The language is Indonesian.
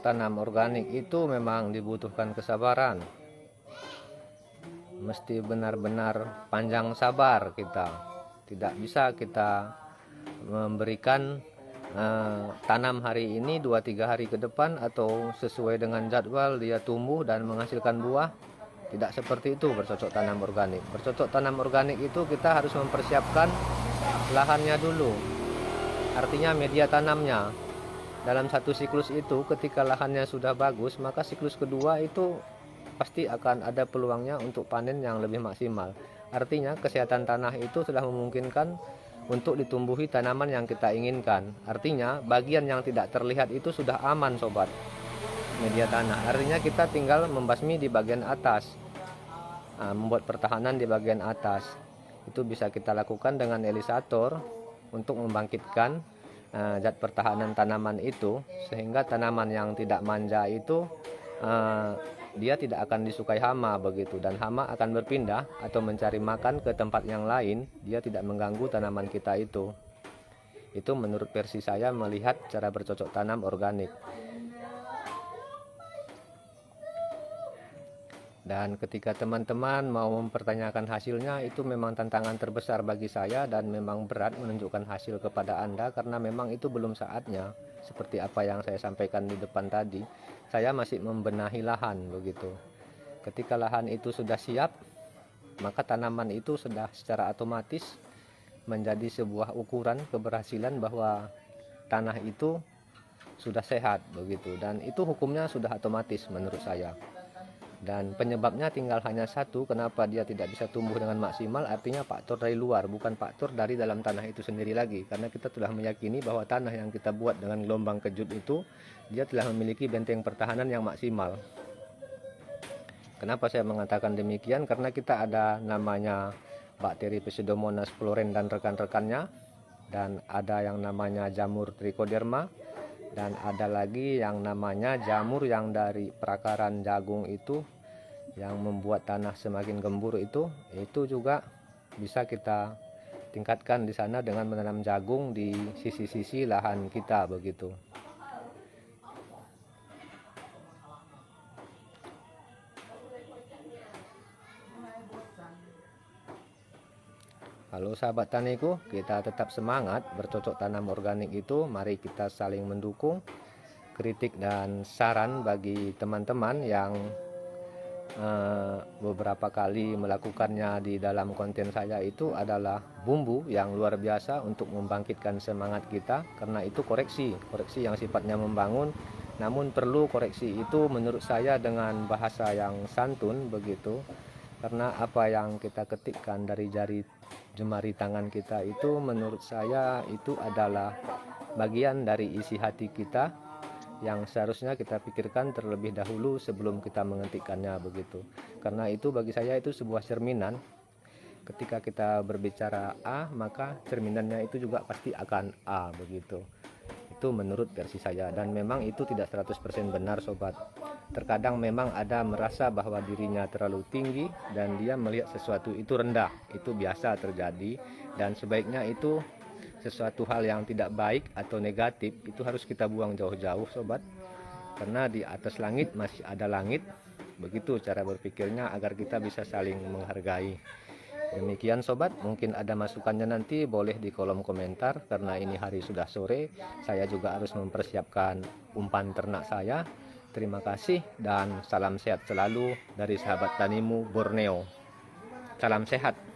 tanam organik itu memang dibutuhkan kesabaran. Mesti benar-benar panjang sabar kita. Tidak bisa kita memberikan tanam hari ini 2-3 hari ke depan atau sesuai dengan jadwal dia tumbuh dan menghasilkan buah. Tidak seperti itu bercocok tanam organik. Bercocok tanam organik itu kita harus mempersiapkan lahannya dulu. Artinya media tanamnya. Dalam satu siklus itu ketika lahannya sudah bagus, maka siklus kedua itu pasti akan ada peluangnya untuk panen yang lebih maksimal. Artinya kesehatan tanah itu sudah memungkinkan untuk ditumbuhi tanaman yang kita inginkan. Artinya bagian yang tidak terlihat itu sudah aman sobat, media tanah. Artinya kita tinggal membasmi di bagian atas, membuat pertahanan di bagian atas. Itu bisa kita lakukan dengan elisator untuk membangkitkan zat pertahanan tanaman itu, sehingga tanaman yang tidak manja itu dia tidak akan disukai hama begitu, dan hama akan berpindah atau mencari makan ke tempat yang lain. Dia tidak mengganggu tanaman kita itu. Itu menurut versi saya melihat cara bercocok tanam organik. Dan ketika teman-teman mau mempertanyakan hasilnya, itu memang tantangan terbesar bagi saya, dan memang berat menunjukkan hasil kepada Anda karena memang itu belum saatnya. Seperti apa yang saya sampaikan di depan tadi, saya masih membenahi lahan begitu. Ketika lahan itu sudah siap, maka tanaman itu sudah secara otomatis menjadi sebuah ukuran keberhasilan bahwa tanah itu sudah sehat begitu, dan itu hukumnya sudah otomatis menurut saya. Dan penyebabnya tinggal hanya satu, kenapa dia tidak bisa tumbuh dengan maksimal, artinya faktor dari luar, bukan faktor dari dalam tanah itu sendiri lagi. Karena kita telah meyakini bahwa tanah yang kita buat dengan gelombang kejut itu, dia telah memiliki benteng pertahanan yang maksimal. Kenapa saya mengatakan demikian? Karena kita ada namanya bakteri Pseudomonas floren dan rekan-rekannya, dan ada yang namanya jamur trichoderma, dan ada lagi yang namanya jamur yang dari perakaran jagung itu, yang membuat tanah semakin gembur itu juga bisa kita tingkatkan di sana dengan menanam jagung di sisi-sisi lahan kita begitu. Halo sahabat taniku, kita tetap semangat bercocok tanam organik itu. Mari kita saling mendukung. Kritik dan saran bagi teman-teman yang beberapa kali melakukannya di dalam konten saya itu adalah bumbu yang luar biasa untuk membangkitkan semangat kita. Karena itu koreksi yang sifatnya membangun, namun perlu koreksi itu menurut saya dengan bahasa yang santun begitu. Karena apa yang kita ketikkan dari jemari tangan kita itu menurut saya itu adalah bagian dari isi hati kita yang seharusnya kita pikirkan terlebih dahulu sebelum kita mengetikkannya begitu. Karena itu bagi saya itu sebuah cerminan. Ketika kita berbicara A, maka cerminannya itu juga pasti akan A begitu. Itu menurut versi saya, dan memang itu tidak 100% benar sobat. Terkadang memang ada merasa bahwa dirinya terlalu tinggi dan dia melihat sesuatu itu rendah. Itu biasa terjadi, dan sebaiknya itu sesuatu hal yang tidak baik atau negatif itu harus kita buang jauh-jauh sobat. Karena di atas langit masih ada langit. Begitu cara berpikirnya agar kita bisa saling menghargai. Demikian sobat, mungkin ada masukannya nanti boleh di kolom komentar. Karena ini hari sudah sore, saya juga harus mempersiapkan umpan ternak saya. Terima kasih dan salam sehat selalu dari sahabat tanimu Borneo. Salam sehat.